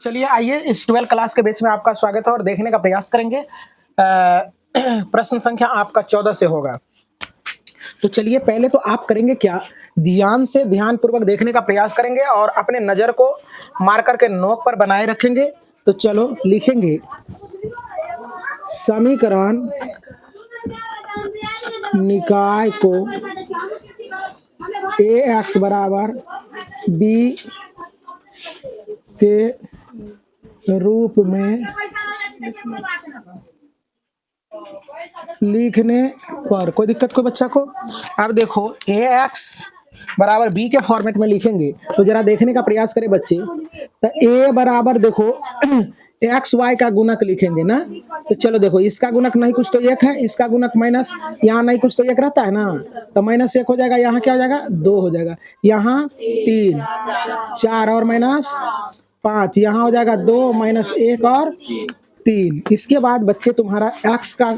चलिए आइए इस 12 क्लास के बैच में आपका स्वागत है और देखने का प्रयास करेंगे। प्रश्न संख्या आपका 14 से होगा। तो चलिए पहले तो आप करेंगे क्या, ध्यान पूर्वक देखने का प्रयास करेंगे और अपने नजर को मार्कर के नोक पर बनाए रखेंगे। तो चलो लिखेंगे समीकरण निकाय को ax बराबर b के रूप में लिखने पर कोई दिक्कत कोई बच्चा को। अब देखो ax बराबर b के फॉर्मेट में लिखेंगे तो जरा देखने का प्रयास करें बच्चे। तो a बराबर देखो एक्स वाई का गुणक लिखेंगे ना। तो चलो देखो इसका गुणक नहीं कुछ तो एक है, इसका गुणक माइनस, यहाँ नहीं कुछ तो एक रहता है ना, तो माइनस एक हो जाएगा, यहाँ क्या हो जाएगा 2 हो जाएगा, यहाँ 3 4 और माइनस 5, यहाँ हो जाएगा 2 माइनस 1 और 3। इसके बाद बच्चे तुम्हारा x का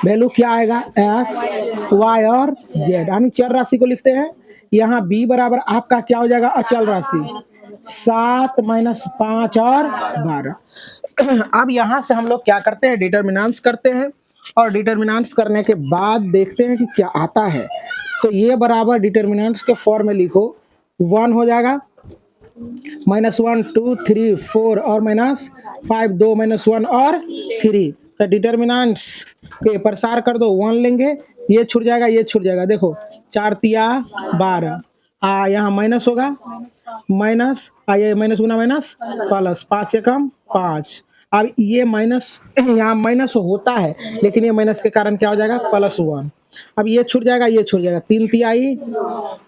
वैल्यू क्या आएगा, x y और z यानी चर राशि को लिखते हैं। यहाँ b बराबर आपका क्या हो जाएगा, अचल राशि 7 माइनस 5 और 12। अब यहाँ से हम लोग क्या करते हैं, डिटर्मिनेंट्स करते हैं और डिटर्मिनेंट्स करने के बाद देखते हैं कि क्या आता है। तो ये बराबर डिटर्मिनेंट्स के फॉर्म में लिखो 1 हो जाएगा, -1 2 3 4 और -5 2 -1 और 3। तो डिटर्मिनेंट्स के प्रसार कर दो, 1 लेंगे, ये छूट जाएगा ये छूट जाएगा, देखो 4 तिया 12, यहाँ माइनस होगा, माइनस ये माइनस गुना माइनस प्लस, 5 एकम 5। अब ये माइनस यहाँ माइनस होता है लेकिन ये माइनस के कारण क्या हो जाएगा +1। अब ये छूट जाएगा ये छूट जाएगा, 3 तिहाई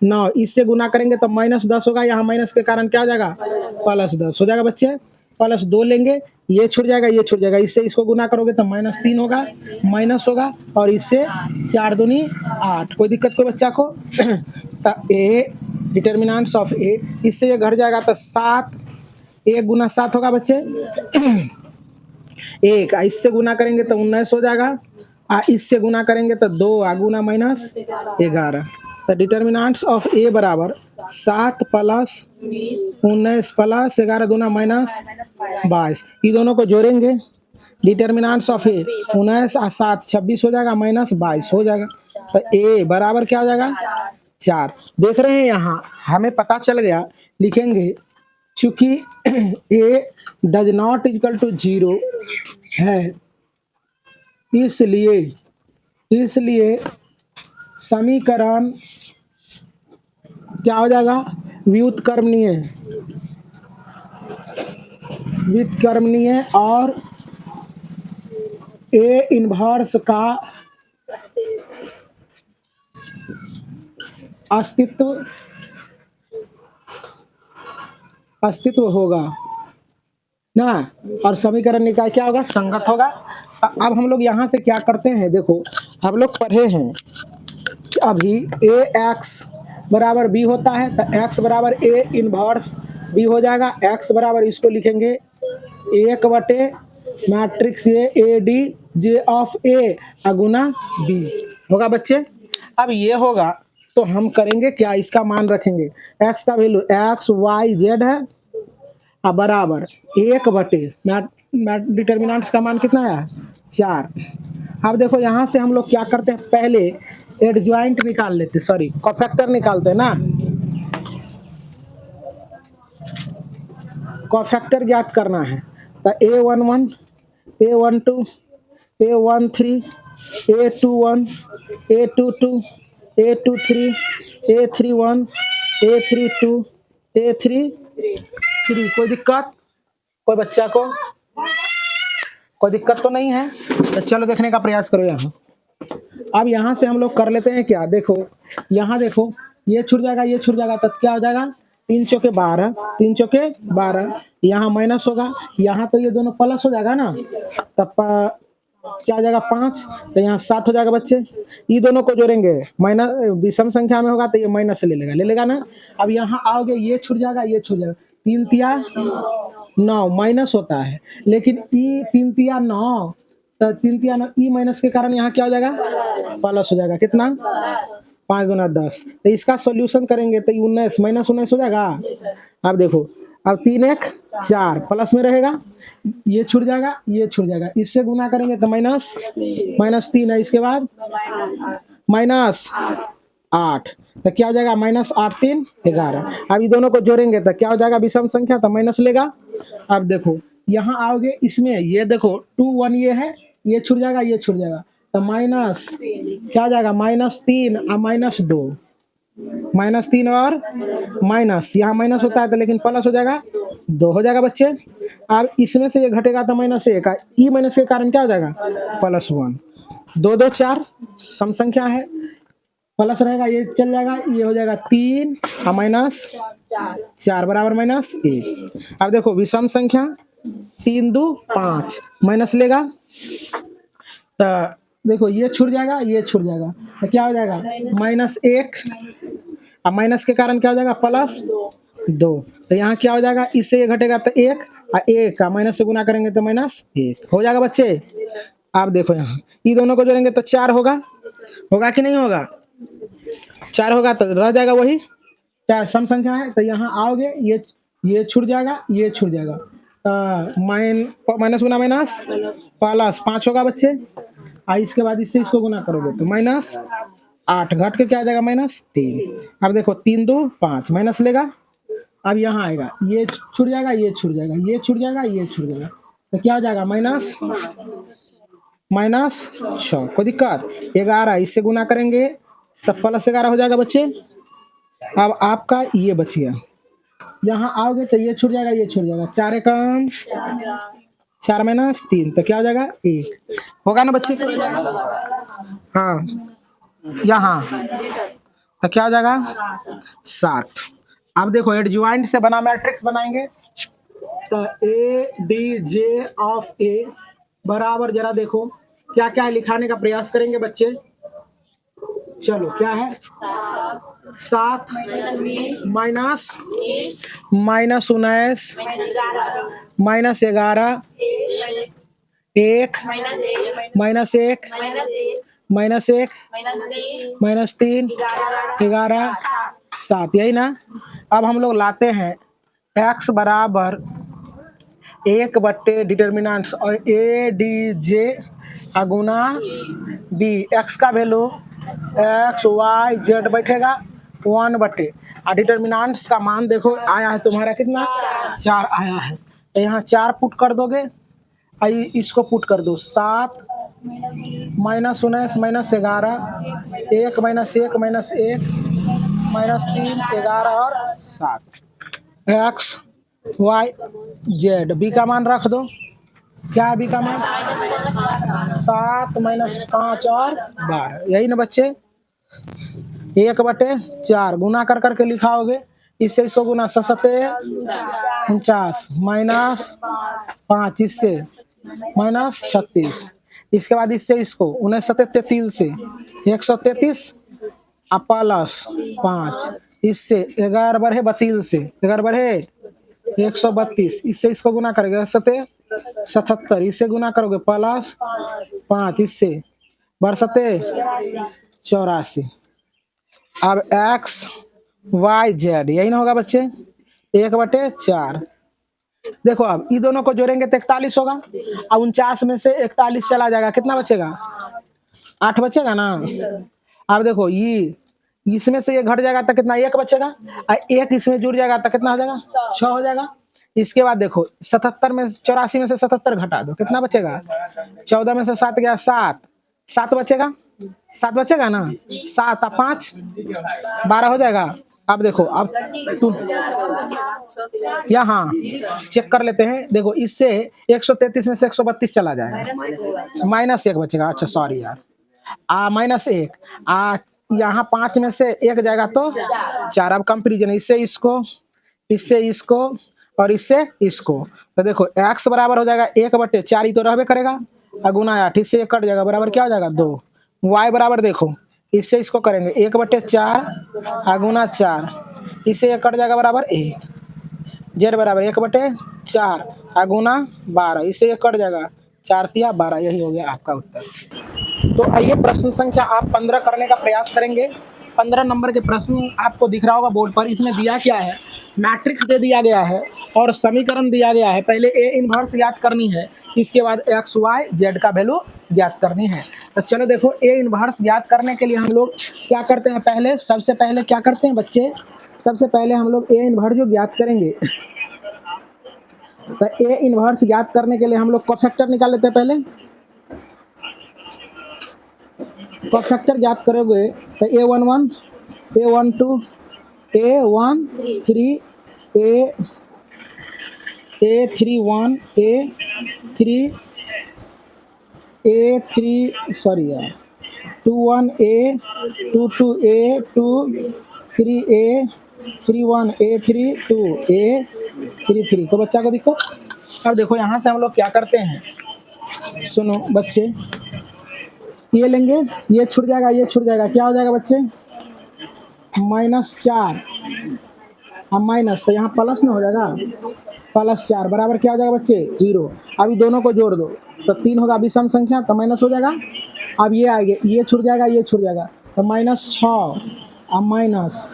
9, इससे गुना करेंगे तो -10 होगा, यहाँ माइनस के कारण क्या हो जाएगा +10 हो जाएगा बच्चे। +2 लेंगे, ये छूट जाएगा ये छूट जाएगा, इससे इसको गुना करोगे तो -3 होगा, माइनस होगा और इससे 4 दूनी 8। कोई दिक्कत कोई बच्चा को। तो ए डिटर्मिनेंट्स ऑफ ए, इससे ये घट जाएगा तो 7, 1 गुना 7 होगा बच्चे 1, इससे गुना करेंगे तो 19 हो जाएगा, इससे गुना करेंगे तो 2 गुना -11। तो डिटर्मिनेंट्स ऑफ ए बराबर 7 + 19 + 11 दूना -22। ये दोनों को जोड़ेंगे, डिटर्मिनेंट्स ऑफ ए 19 और 7 26 हो जाएगा, -22 हो जाएगा। तो ए बराबर क्या हो जाएगा 4। देख रहे हैं यहाँ हमें पता चल गया, लिखेंगे चूंकि ए डज नॉट इक्वल टू 0 है, इसलिए समीकरण क्या हो जाएगा, व्युत्क्रमणीय और ए इनवर्स का अस्तित्व होगा ना, और समीकरण निकाय क्या होगा, संगत होगा। अब हम लोग यहाँ से क्या करते हैं, देखो हम लोग पढ़े हैं अभी ax बराबर b होता है, तो x बराबर a इनवर्स b हो जाएगा। x बराबर इसको लिखेंगे 1/, matrix a d j of a Guna b होगा बच्चे। अब ये होगा तो हम करेंगे क्या, इसका मान रखेंगे, x का वैल्यू x y z है, अब बराबर 1/, डिटर्मिनेंट्स का मान कितना है 4। अब देखो यहाँ से हम लोग क्या करते हैं, पहले एडजॉइंट निकाल लेते, सॉरी कोफैक्टर निकालते हैं ना, कोफैक्टर ज्ञात करना है। तो a11 a12 a13 a21 a22 a23 a31 a32 a33। कोई दिक्कत कोई बच्चा को, कोई दिक्कत तो नहीं है। तो चलो देखने का प्रयास करो यहाँ। अब यहाँ से हम लोग कर लेते हैं क्या, देखो यहाँ देखो ये छूट जाएगा ये छूट जाएगा, तब क्या हो जाएगा 3 चौके 12, 3 चौके 12, यहाँ माइनस होगा, यहाँ तो ये दोनों प्लस हो जाएगा ना, तब क्या हो जाएगा 5, तो यहाँ 7 हो जाएगा बच्चे। ये दोनों को जोड़ेंगे, माइनस विषम संख्या में होगा तो ये माइनस ले लेगा ना। अब यहाँ आओगे ये छूट जाएगा ये छूट जाएगा, 3 तिया 9 माइनस होता है, लेकिन ई 3 तिया 9, तो 3 तिया 9 ई माइनस के कारण यहाँ क्या हो जाएगा प्लस हो जाएगा, कितना 5 गुना 10। तो इसका सॉल्यूशन करेंगे तो 19 -19 हो जाएगा। अब देखो अब 3 1 4 प्लस में रहेगा, ये छूट जाएगा, ये छूट जाएगा, इससे गुना करेंगे तो -3 है, इसके बाद -8, तो क्या हो जाएगा -8 3 11। अब ये दोनों को जोड़ेंगे तो क्या हो जाएगा विषम संख्या, तो माइनस लेगा। अब देखो यहाँ आओगे, इसमें ये देखो 2 1 ये है, ये छूट जाएगा, ये छूट जाएगा, तो माइनस क्या हो जाएगा -3 और -2, -3 और माइनस, यहाँ माइनस होता है तो लेकिन प्लस हो जाएगा, 2 हो जाएगा बच्चे। अब इसमें से ये घटेगा तो -1, ई माइनस के कारण क्या हो जाएगा +1, 2 2 4 सम संख्या है, प्लस रहेगा, ये चल जाएगा, ये हो जाएगा 3 और -4 बराबर -1। अब देखो विषम संख्या 3 2 5 माइनस लेगा, तो देखो ये छूट जाएगा, ये छूट जाएगा, तो क्या हो जाएगा -1, अब माइनस के कारण क्या हो जाएगा +2, तो यहाँ क्या हो जाएगा, इससे ये घटेगा तो 1 और 1 का माइनस से गुना करेंगे तो -1 हो जाएगा बच्चे। आप देखो यहाँ ये दोनों को जोड़ेंगे तो 4 होगा कि नहीं होगा, 4 होगा तो रह जाएगा वही 4 सम संख्या है, तो यहाँ आओगे, ये छूट जाएगा, ये छूट जाएगा, माइनस गुना माइनस प्लस 5 होगा बच्चे, इसके बाद इससे इसको गुना करोगे तो -8 घट के क्या आ जाएगा -3। अब देखो 3 2 5 माइनस लेगा, अब यहाँ आएगा, ये छूट जाएगा, ये छूट जाएगा, ये छूट जाएगा, ये छूट जाएगा, तो क्या हो जाएगा -6, कोई दिक्कत, 11 इससे गुना करेंगे तो +11 हो जाएगा बच्चे। अब आपका ये बच गया, यहाँ आओगे तो ये छूट जाएगा, ये छूट जाएगा, 4 एकम 4 -3, तो क्या हो जाएगा 1 होगा ना बच्चे। हाँ यहाँ तो क्या हो जाएगा 7। अब देखो एडजॉइंट से बना मैट्रिक्स बनाएंगे, तो ADJ ऑफ A बराबर, जरा देखो क्या क्या है लिखाने का प्रयास करेंगे बच्चे। चलो क्या है 7 -19 -11 1 -3 11 7, यही ना। अब हम लोग लाते हैं x बराबर 1 डिटर्मिनेंट्स और ADJ गुना B, x का वैल्यू x y z बैठेगा 1 और डिटर्मिनेंट्स का मान देखो आया है तुम्हारा कितना 4 आया है, तो यहाँ 4 पुट कर दोगे, इसको पुट कर दो 7 -19 -11 1 -1 -1 -3 11 और 7, x y z, b का मान रख दो, क्या है b का मान 7 -5 और 12, यही ना बच्चे। 1/4 गुना कर करके लिखाओगे, इससे इसको गुना 7 49 -5 इससे -36, इसके बाद इससे इसको 19 33 से 133 प्लस 5, इससे 11 बढ़े 32 से 11 बढ़े 132, इससे इसको गुना करेंगे 77, इससे गुना करोगे प्लस 5, इससे बढ़ते 84। अब x y z यही ना होगा बच्चे 1/4। देखो अब ये दोनों को जोड़ेंगे तो 41 होगा, अब 49 में से 41 चला जाएगा, कितना बचेगा 8 बचेगा ना। अब देखो ये इसमें से ये घट जाएगा तो कितना 1 बचेगा, और 1 इसमें जुड़ जाएगा तो कितना हो जाएगा 6 हो जाएगा। इसके बाद देखो 77 में 84 में से 77 घटा दो, कितना बचेगा 14 में से 7 गया 7 बचेगा, 7 बचेगा ना, 7 और 5 12 हो जाएगा। अब देखो अब यहाँ चेक कर लेते हैं, देखो इससे 133 में से 132 चला जाएगा, -1 बचेगा, अच्छा सॉरी यार, -1 यहाँ 5 में से 1 जाएगा तो 4। अब कंपेरिजन इससे इसको और इससे इसको, तो देखो x बराबर हो जाएगा 1/4, ही तो रहबे करेगा, और गुना 8, इससे 1 कट जाएगा, बराबर क्या हो जाएगा 2। y बराबर देखो इससे इसको करेंगे 1/4 गुना 4, इससे 1 कट जाएगा, बराबर 1। z बराबर 1/4 गुना 12, इससे 1 कट जाएगा, 4 तिया 12, यही हो गया आपका उत्तर। तो आइए प्रश्न संख्या आप 15 करने का प्रयास करेंगे। 15 नंबर के प्रश्न आपको दिख रहा होगा बोर्ड पर, इसमें दिया क्या है मैट्रिक्स दे दिया गया है और समीकरण दिया गया है, पहले ए इनवर्स ज्ञात करनी है, इसके बाद एक्स वाई जेड का वैल्यू ज्ञात करनी है। तो चलो देखो, ए इनवर्स ज्ञात करने के लिए हम लोग क्या करते हैं, पहले सबसे पहले क्या करते हैं बच्चे, सबसे पहले हम लोग ए इनवर्स जो ज्ञात करेंगे, तो ए इनवर्स ज्ञात करने के लिए हम लोग कोफैक्टर निकाल लेते हैं। पहले कोफैक्टर ज्ञात करोगे तो A11, A12, A13, A31, A21A, 22A, 23A, 31A, 32A, 33। तो बच्चा को दिक्कत। अब देखो यहाँ से हम लोग क्या करते हैं, सुनो बच्चे, ये लेंगे, ये छूट जाएगा, ये छूट जाएगा, क्या हो जाएगा बच्चे, -4, अब माइनस तो यहाँ प्लस ना हो जाएगा, +4 बराबर क्या हो जाएगा बच्चे, 0। अभी दोनों को जोड़ दो तो 3 होगा विषम संख्या, तो माइनस हो जाएगा। अब ये आएगा, ये छूट जाएगा, ये छूट जाएगा, तो -6, अब माइनस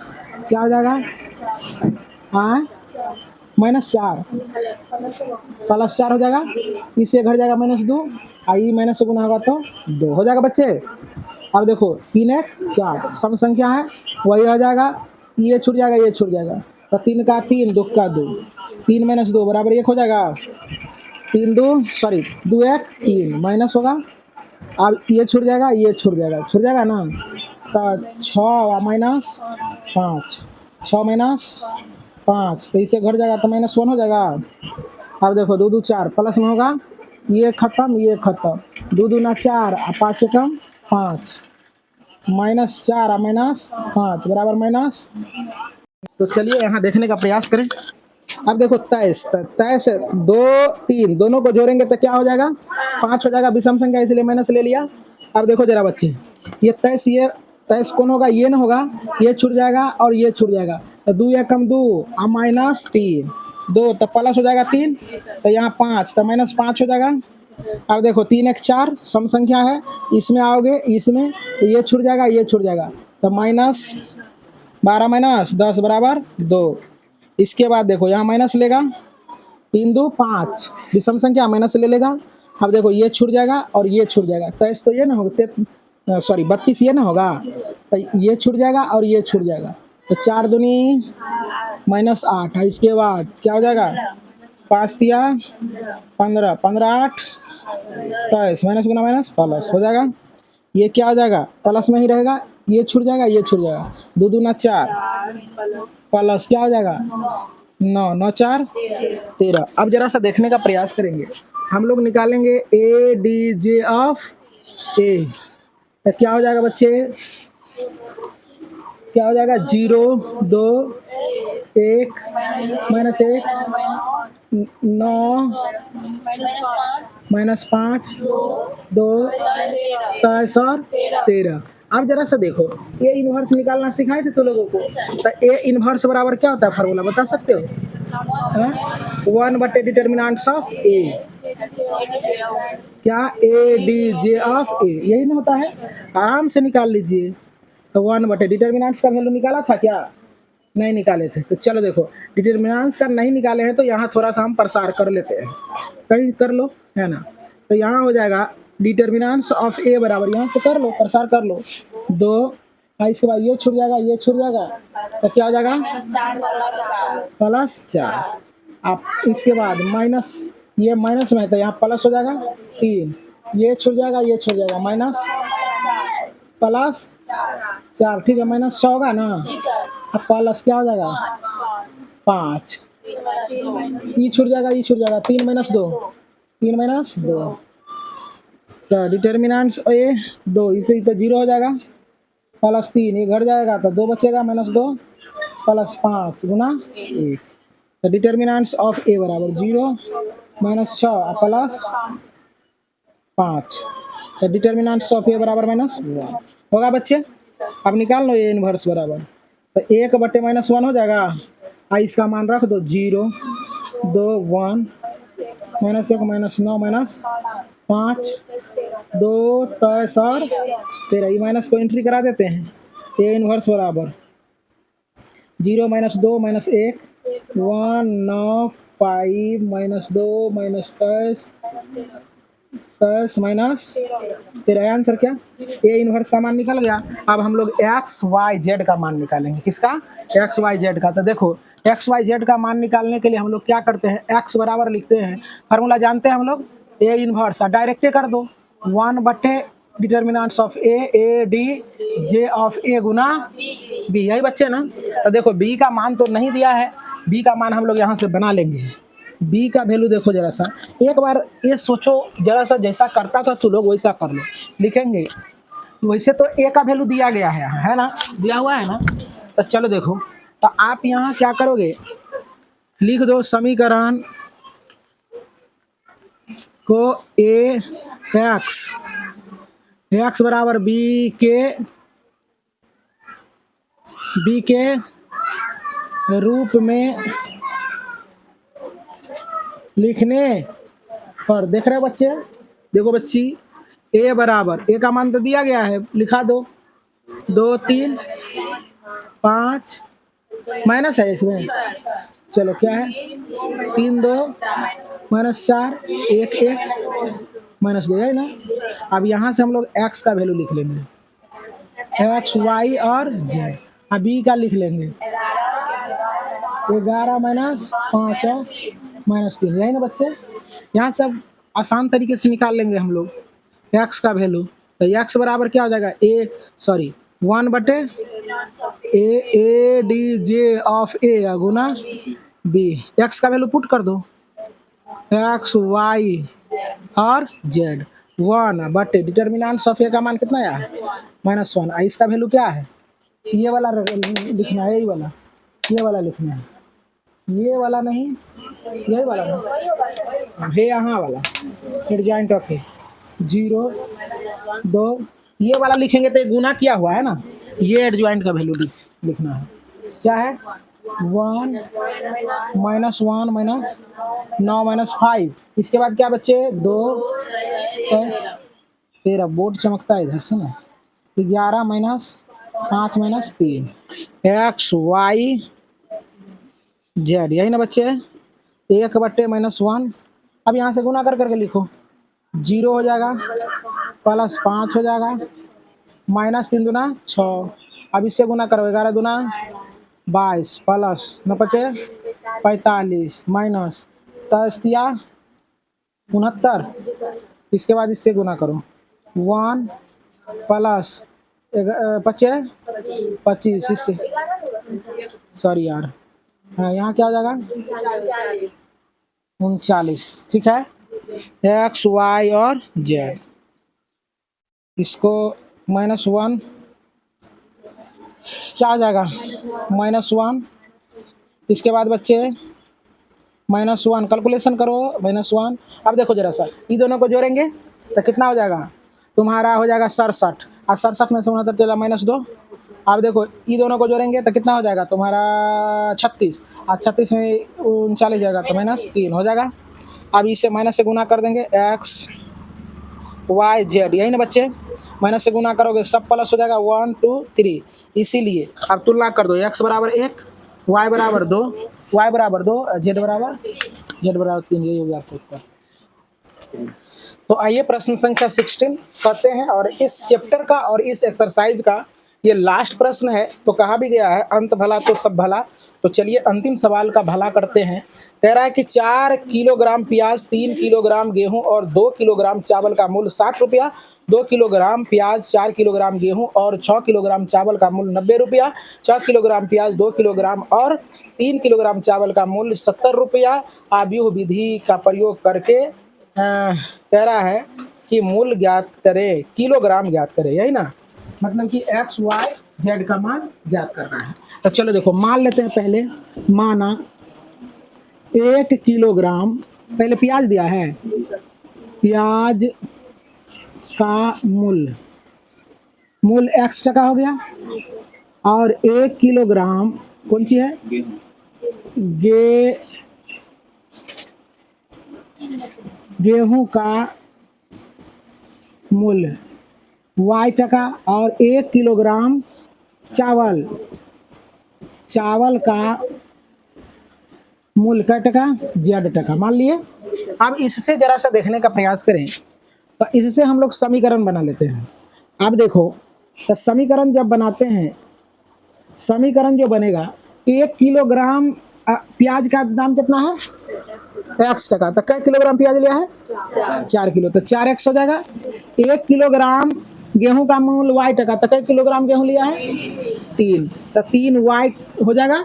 क्या हो जाएगा, हाँ -4, +4 हो जाएगा, इससे घट जाएगा -2, आई माइनस से गुना होगा तो 2 हो जाएगा बच्चे। अब देखो 3 1 4 सम संख्या है, वही हो जाएगा, ये छूट जाएगा, ये छूट जाएगा, तो 3 का 3, 2 का 2, 3 - 2 बराबर 1 हो जाएगा, 2 1 3 माइनस होगा। अब ये छूट जाएगा, ये छूट जाएगा, छूट जाएगा ना, तो 6 माइनस 5, 6 - 5, तो इससे घट जाएगा तो -1 हो जाएगा। अब देखो 2 2 4 प्लस में होगा, ये खत्म, ये खत्म, 2 2 4, 5 एकम 5, -4 -5 बराबर माइनस। तो चलिए यहाँ देखने का प्रयास करें। अब देखो 23 है, 2 3 दोनों को जोड़ेंगे तो क्या हो जाएगा, 5 हो जाएगा, विषम संख्या इसलिए माइनस ले लिया। अब देखो जरा बच्चे, ये 23 कौन होगा, ये ना होगा, ये छूट जाएगा और ये छूट जाएगा, तो 2 एकम 2, अब -3, 2 तो प्लस हो जाएगा 3, तो यहाँ 5 तो -5 हो जाएगा। अब देखो 3 1 4 सम संख्या है, इसमें आओगे, इसमें तो ये छूट जाएगा, ये छूट जाएगा, तो -12 - 10 बराबर 2। इसके बाद देखो यहाँ माइनस लेगा, 3 2 5 विषम संख्या माइनस ले लेगा। अब देखो ये छूट जाएगा और ये छूट जाएगा, 23 तो ये ना होगा, सॉरी 32 ये ना होगा, तो ये छूट जाएगा और ये छूट जाएगा, तो 4 दूनी -8। इसके बाद क्या हो जाएगा, 5 तिया 15, 15 8 23, माइनस गुना माइनस प्लस हो जाएगा, ये क्या हो जाएगा, प्लस में ही रहेगा, ये छूट जाएगा, ये छूट जाएगा, 2 दूना 4 प्लस क्या हो जाएगा, 9 9 4 13। अब जरा सा देखने का प्रयास करेंगे, हम लोग निकालेंगे ADJ ऑफ A, तो क्या हो जाएगा बच्चे, क्या हो जाएगा, 0 2 1 -1 9 -5 2 23 और 13। अब जरा सा देखो, ए इनवर्स निकालना सिखाए थे तो लोगों को, तो ए इनवर्स बराबर क्या होता है, फार्मूला बता सकते हो, 1 डिटर्मिनेंट्स ऑफ ए, क्या ADJ ऑफ ए, यही ना होता है, आराम से निकाल लीजिए। तो 1 डिटर्मिनेंट्स का वैल्यू निकाला था क्या, नहीं निकाले थे, तो चलो देखो डिटर्मिनेंट्स का नहीं निकाले हैं तो यहाँ थोड़ा सा हम प्रसार कर लेते हैं, कहीं कर लो, है ना, तो यहाँ हो जाएगा डिटर्मिनेंट्स ऑफ ए बराबर, यहाँ से कर लो, प्रसार कर लो, 2, इसके बाद ये छूट जाएगा, ये छूट जाएगा, तो क्या हो जाएगा, +4। आप इसके बाद माइनस, ये माइनस में है तो यहाँ प्लस हो जाएगा 3, ये छूट जाएगा, ये छूट जाएगा, +4, ठीक है, -6 होगा ना, अब प्लस क्या हो जाएगा 5, ये छूट जाएगा, ये छूट जाएगा, 3 - 2, 3 - 2, तो डिटर्मिनेंट्स ए 2, इसे तो 0 हो जाएगा, +3 ये घट जाएगा तो 2 बचेगा, -2 +5 गुना 1, तो डिटर्मिनेंट्स ऑफ ए बराबर 0 -6 +5, तो डिटर्मिनेंट्स ऑफ ए बराबर -1 होगा बच्चे। अब निकाल लो ए इनवर्स बराबर, तो 1/-1 हो जाएगा, इसका मान रख दो 0 2 1 -1 -9 -5 2 23 और 13, ये माइनस को एंट्री करा देते हैं, ए इनवर्स बराबर 0 -2 -1 1 9 5 माइनस 2 माइनस 10 10 माइनस 13। आंसर क्या? ए इनवर्स का मान निकल गया। अब हम लोग एक्स वाई जेड का मान निकालेंगे। किसका? एक्स वाई जेड का। तो देखो एक्स वाई जेड का मान निकालने के लिए हम लोग क्या करते हैं, एक्स बराबर लिखते हैं, फार्मूला जानते हैं हम लोग, ए इनवर्स डायरेक्ट कर दो, 1/, determinants of A D J of A गुना बी, यही बच्चे ना। तो देखो बी का मान तो नहीं दिया है, बी का मान हम लोग यहाँ से बना लेंगे। बी का वैल्यू देखो जरा सा, एक बार ये सोचो जरा सा, जैसा करता था तू लोग वैसा कर लो, लिखेंगे। वैसे तो ए का वैल्यू दिया गया है ना, दिया हुआ है ना। तो चलो देखो, तो आप यहाँ क्या करोगे, लिख दो समीकरण को ए एक्स एक्स बराबर बी के रूप में लिखने पर, देख रहे हो बच्चे, देखो बच्ची, ए बराबर, ए का मान तो दिया गया है, लिखा दो, 2 3 5 माइनस है इसमें, चलो क्या है, 3 2 माइनस 4 1 1 माइनस 2 है ना। अब यहाँ से हम लोग एक्स का वैल्यू लिख लेंगे, एक्स वाई और जेड। अब बी का लिख लेंगे 11 माइनस 5 माइनस 3, यही ना बच्चे। यहाँ सब आसान तरीके से निकाल लेंगे हम लोग एक्स का वैल्यू। तो एक्स बराबर क्या हो जाएगा, 1/, A D J of A गुना बी। एक्स का वैल्यू पुट कर दो, एक्स वाई और जेड, 1/, डिटर्मिनेंट्स ऑफ ए का मान कितना है, -1। इसका वैल्यू क्या है, ये वाला लिखना है, यही वाला, ये वाला लिखना है, ये वाला नहीं, यही वाला है, यहाँ वाला एडजॉइंट ऑफ है 0 2, ये वाला लिखेंगे तो गुना किया हुआ है ना, ये एडजॉइंट का वैल्यू लिखना है, क्या है, 1 -1 माइनस 9 माइनस 5। इसके बाद क्या बच्चे, 2 13, बोर्ड चमकता है इधर से ना, 11 minus 5 minus 3, X Y Z, यही ना बच्चे, 1/-1। अब यहाँ से गुना करके लिखो, 0 हो जाएगा, +5 हो जाएगा, -3 दूना 6। अब इससे गुना करो, 11 दूना 22, प्लस 9 5 45, माइनस 63 69। इसके बाद इससे गुना करो, 1 प्लस 5 25, इससे, सॉरी यार, हाँ यहाँ क्या हो जाएगा, 39। ठीक है, एक्स वाई और जेड, इसको -1 क्या आ जाएगा, -1। इसके बाद बच्चे -1 कैलकुलेशन करो, -1। अब देखो जरा सा, ये दोनों को जोड़ेंगे तो कितना हो जाएगा, तुम्हारा हो जाएगा 67, और 67 में से 69 चला -2। अब देखो ये दोनों को जोड़ेंगे तो कितना हो जाएगा तुम्हारा 36, और 36 में 39 जाएगा तो -3 हो जाएगा। अब इसे माइनस से गुना कर देंगे, एक्स वाई जेड, यही ना बच्चे, माइनस से गुना करोगे सब प्लस हो जाएगा, 1 2 3। इसीलिए अब तुलना कर दो, एक्स बराबर 1, वाई बराबर 2, जेड बराबर 3, यही हो गया आपको उत्तर। तो आइए प्रश्न संख्या 16 करते हैं, और इस चैप्टर का और इस एक्सरसाइज का ये लास्ट प्रश्न है। तो कहा भी गया है अंत भला तो सब भला। तो चलिए अंतिम सवाल का भला करते हैं। कह रहा है कि 4 किलोग्राम प्याज, 3 किलोग्राम गेहूं और 2 किलोग्राम चावल का मूल्य 60 रुपया, 2 किलोग्राम प्याज, 4 किलोग्राम गेहूं और 6 किलोग्राम चावल का मूल्य 90 रुपया, 6 किलोग्राम प्याज, 2 किलोग्राम और 3 किलोग्राम चावल का मूल्य 70 रुपया। आव्यूह विधि का प्रयोग करके कह रहा है कि मूल्य ज्ञात करें, किलोग्राम ज्ञात करें, यही ना, मतलब कि एक्स वाई जेड का मान ज्ञात करना है। तो चलो देखो मान लेते हैं, पहले माना 1 किलोग्राम, पहले प्याज दिया है, प्याज का मूल्य एक्स टका हो गया, और 1 किलोग्राम कौन सी है, गेहूं का मूल्य वाई टका, और 1 किलोग्राम चावल का मूल का टका जेड टका मान लिए। अब इससे जरा सा देखने का प्रयास करें तो इससे हम लोग समीकरण बना लेते हैं। अब देखो तो समीकरण जब बनाते हैं, समीकरण जो बनेगा 1 किलोग्राम प्याज का दाम कितना है एक्स टका, तो कै किलोग्राम प्याज लिया है 4 किलो, तो 4x हो जाएगा। 1 किलोग्राम गेहूं का मूल वाई टका, तो कै किलोग्राम गेहूं लिया है 3, तो 3y हो जाएगा।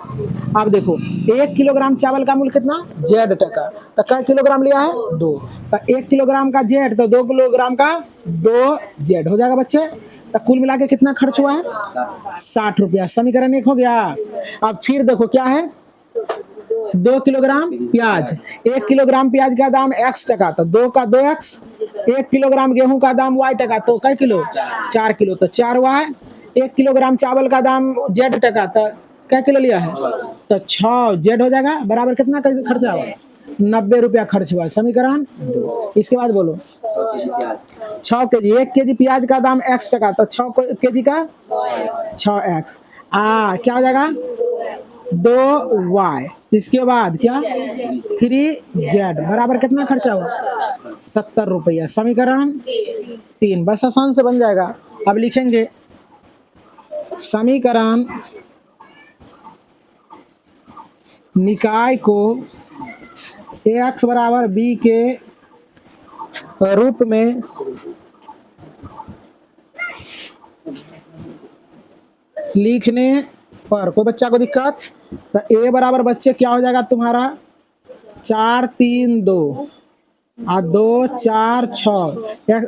अब देखो 1 किलोग्राम चावल का मूल कितना जेड टका, तो कै किलोग्राम लिया है 2, तो 1 किलोग्राम का जेड तो 2 किलोग्राम का 2 जेड हो जाएगा बच्चे। तो कुल मिला के कितना खर्च हुआ है 60 रुपया। समीकरण 1 हो गया। अब फिर देखो क्या है 2 किलोग्राम प्याज, 1 किलोग्राम प्याज का दाम x टका, तो 2 का 2x। 1 किलोग्राम गेहूं का दाम y टका, तो कै किलो 4 किलो, तो 4y। 1 किलोग्राम चावल का दाम z टका, तो कै किलो लिया है तो 6 z हो जाएगा। बराबर कितना खर्चा हुआ 90 रुपया खर्च हुआ। समीकरण 2। इसके बाद बोलो 6 kg, 1 kg प्याज का दाम x टका, तो 6 kg का 6x क्या हो जाएगा 2y। इसके बाद क्या 3z बराबर कितना खर्चा हुआ 70 रुपया। समीकरण 3 बस आसान से बन जाएगा। अब लिखेंगे समीकरण निकाय को x बराबर b के रूप में लिखने पर कोई बच्चा को दिक्कत, तो a बराबर बच्चे क्या हो जाएगा तुम्हारा 4 3 2 और 2 4 6,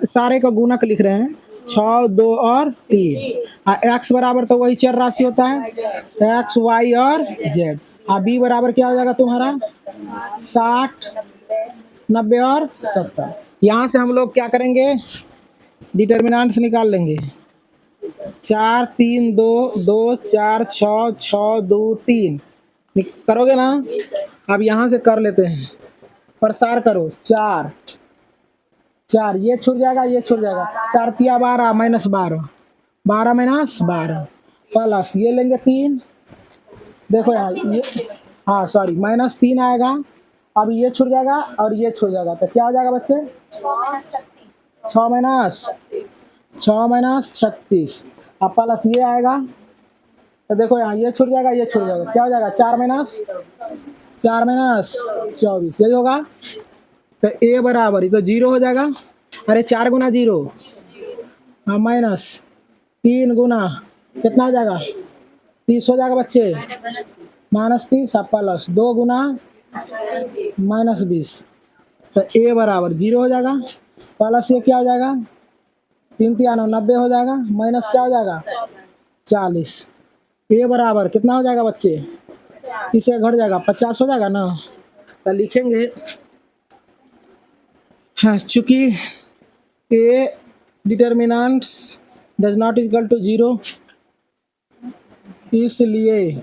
सारे को गुणक लिख रहे हैं 6 2 और 3। और x बराबर तो वही चर राशि होता है x y और z। और b बराबर क्या हो जाएगा तुम्हारा 60 90 और 70। यहाँ से हम लोग क्या करेंगे डिटर्मिनेंट्स निकाल लेंगे 4 3 2 2 4 6 6 2 3 करोगे ना। अब यहाँ से कर लेते हैं प्रसार करो 4 4 ये छूट जाएगा ये छूट जाएगा 4 तिया 12 माइनस 12 12 माइनस 12 प्लस ये लेंगे 3। देखो यहाँ ये हाँ सॉरी माइनस 3 आएगा। अब ये छूट जाएगा और ये छूट जाएगा, तो क्या हो जाएगा बच्चे 6 माइनस 36। अब प्लस ये आएगा, तो देखो यहाँ ये छूट जाएगा ये छूट जाएगा, क्या हो जाएगा 4 माइनस 24 यही होगा। तो ए बराबर ये तो 0 हो जाएगा। अरे 4 गुना 0 हाँ माइनस 3 गुना कितना हो जाएगा 30 हो जाएगा बच्चे माइनस 30 प्लस 2 गुना माइनस 20, तो ए बराबर 0 हो जाएगा। प्लस ये क्या हो जाएगा 3 3 9 90 हो जाएगा, माइनस क्या हो जाएगा 40। ए बराबर कितना हो जाएगा बच्चे इसे घट जाएगा 50 हो जाएगा ना। तो लिखेंगे हाँ चूंकि A determinants does not equal to 0 इसलिए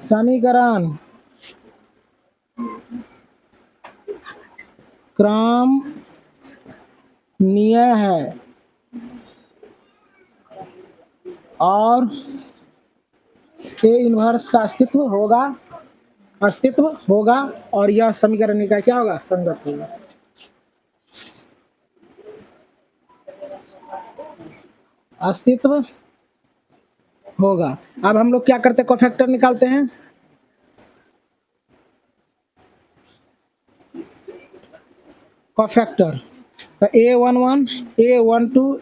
समीकरण क्रमनीय है और ए इनवर्स का अस्तित्व होगा और यह समीकरण का क्या होगा संगत होगा। अस्तित्व होगा। अब हम लोग क्या करते हैं कोफैक्टर निकालते हैं। कोफैक्टर तो A11 A12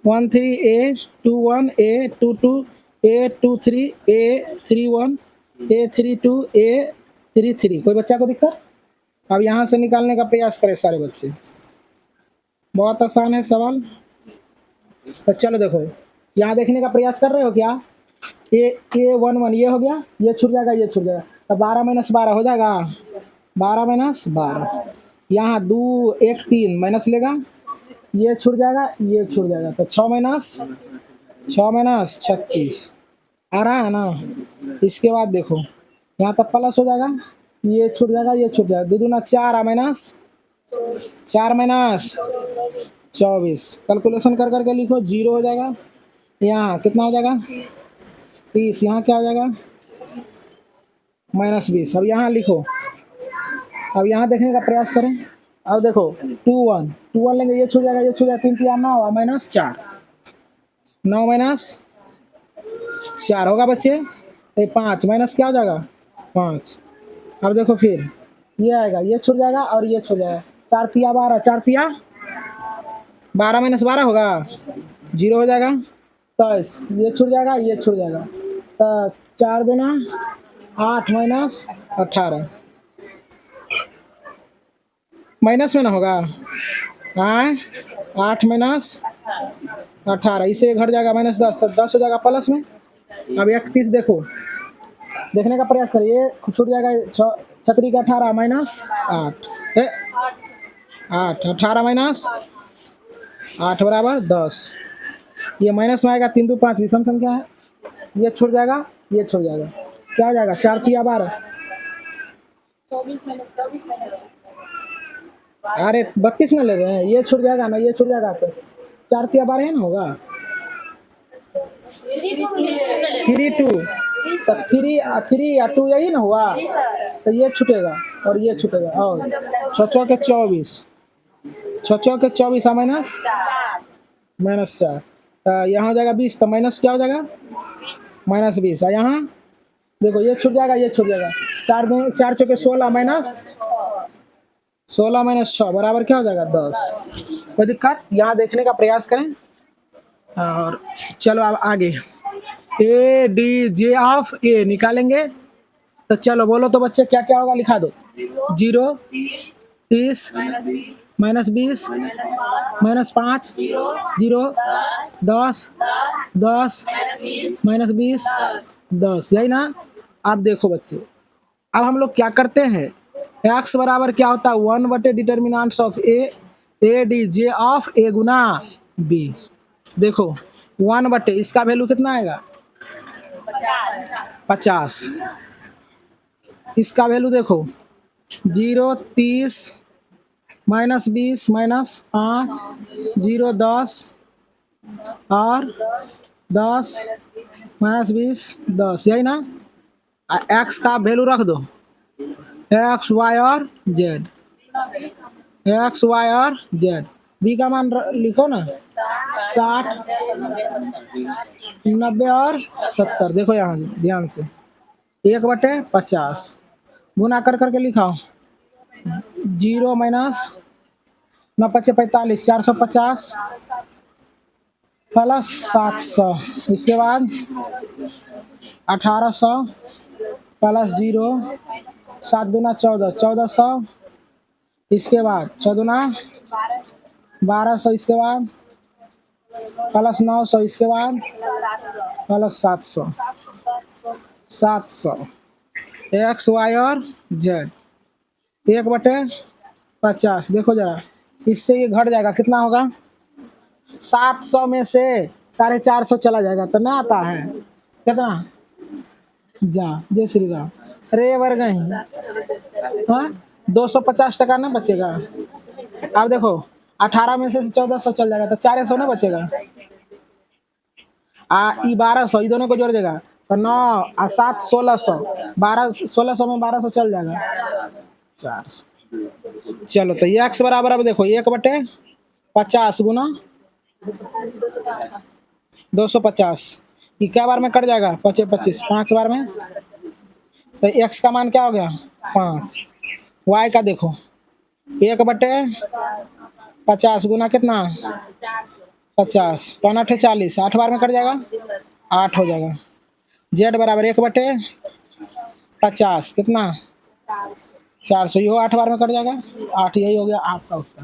A13 A21 A22 A23 A31 A32 A33। कोई बच्चा को दिक्कत। अब यहाँ से निकालने का प्रयास करें सारे बच्चे, बहुत आसान है सवाल। तो चलो देखो यहाँ देखने का प्रयास कर रहे हो क्या A11 ये हो गया ये छूट जाएगा ये छूट जाएगा, तो 12 माइनस 12 हो जाएगा 12 माइनस 12। यहाँ 2 1 3 माइनस लेगा ये छूट जाएगा ये छूट जाएगा, तो 6 माइनस 36 आ रहा है ना। इसके बाद देखो यहाँ तक प्लस हो जाएगा ये छूट जाएगा ये छूट जाएगा, 2 दूना 4 माइनस 4 माइनस 24। कैलकुलेशन कर करके लिखो 0 हो जाएगा। यहाँ कितना हो जाएगा 30, यहाँ क्या हो जाएगा -20। अब यहाँ लिखो, अब यहाँ देखने का प्रयास करें। अब देखो 2 1 लेंगे, ये छूट जाएगा, ये छूट जाएगा, 3 3 9 -4, 9 -4 होगा बच्चे, ये 5 माइनस क्या हो जाएगा 5। अब देखो फिर ये आएगा, ये छूट जाएगा और ये छूट जाएगा, 4 तिया 12, 4 तिया 12 -12 होगा, 0 हो जाएगा। 23, ये छूट जाएगा, ये छूट जाएगा, तो 4 दूना 8 -18 माइनस में ना होगा, हाँ 8 -18, इसे घट जाएगा -10, तो 10 हो जाएगा प्लस में। अब 31 देखो, देखने का प्रयास करिए, छूट जाएगा 6 का 18 -8, 8 18 -8 बराबर 10। ये माइनस में आएगा, 3 2 5 विषम संख्या है, ये छूट जाएगा, ये छूट जाएगा, क्या हो जाएगा 4 तिया 12, 24 अरे 32 में ले रहे हैं, ये छूट जाएगा ना, ये छूट जाएगा, तो 4 तिया 12 है ना होगा 3 2, तो 3 या 2 यही ना हुआ, तो ये छूटेगा और ये छूटेगा, और 6 के 24, 6 के 24 -4, तो यहाँ हो जाएगा 20, तो माइनस क्या हो जाएगा -20, और यहाँ देखो ये छूट जाएगा, ये छूट जाएगा, 4 चौके 16 -6 बराबर क्या हो जाएगा 10। कोई दिक्कत, यहाँ देखने का प्रयास करें। और चलो अब आगे, ए डी जे ऑफ ए निकालेंगे, तो चलो बोलो तो बच्चे क्या क्या होगा, लिखा दो। 0 30 -20 -5 0 10 10 -20 10, यही ना। अब देखो बच्चे, अब हम लोग क्या करते हैं, x बराबर क्या होता है 1 determinants of A D J of A गुना बी। देखो 1 इसका वैल्यू कितना आएगा 50, इसका वैल्यू देखो 0 30 -20 -5 0 10 और 10 -20 10, यही ना। एक्स का वैल्यू रख दो, एक्स वाई और जेड, एक्स वाई और जेड। बी का मान लिखो ना 60 90 और 70। देखो यहाँ ध्यान से 1/50 गुना कर करके लिखाओ, 0 माइनस 9 5 45 450 प्लस 700, इसके बाद 1800 प्लस 0 7 दूना 14 1400, इसके बाद 14 दूना 1200, इसके बाद प्लस 900, इसके बाद प्लस 700 एक्स वाई और जेड 1/50। देखो जरा, इससे ये घट जाएगा, कितना होगा 700 में से 450 चला जाएगा, तो ना आता है कितना, जा जय श्री राम, रे वर्ग हाँ 250 टका ना बचेगा। अब देखो 18 में से 1400 चल जाएगा, तो 400 ना बचेगा, ये 1200, ये दोनों को जोड़ देगा तो 9 और 7 1600, 1600 में 1200 चल जाएगा 400। चलो तो ये एक्स बराबर, अब देखो 1/50 गुना 250, ये क्या बार में कट जाएगा 25 25, 5 बार में, तो एक्स का मान क्या हो गया 5। वाई का देखो 1/50 गुना कितना 50, 5 40, 8 बार में कट जाएगा 8 हो जाएगा। जेड बराबर 1/50 कितना 400, ये 8 बार में कट जाएगा 8, यही हो गया आपका उत्तर।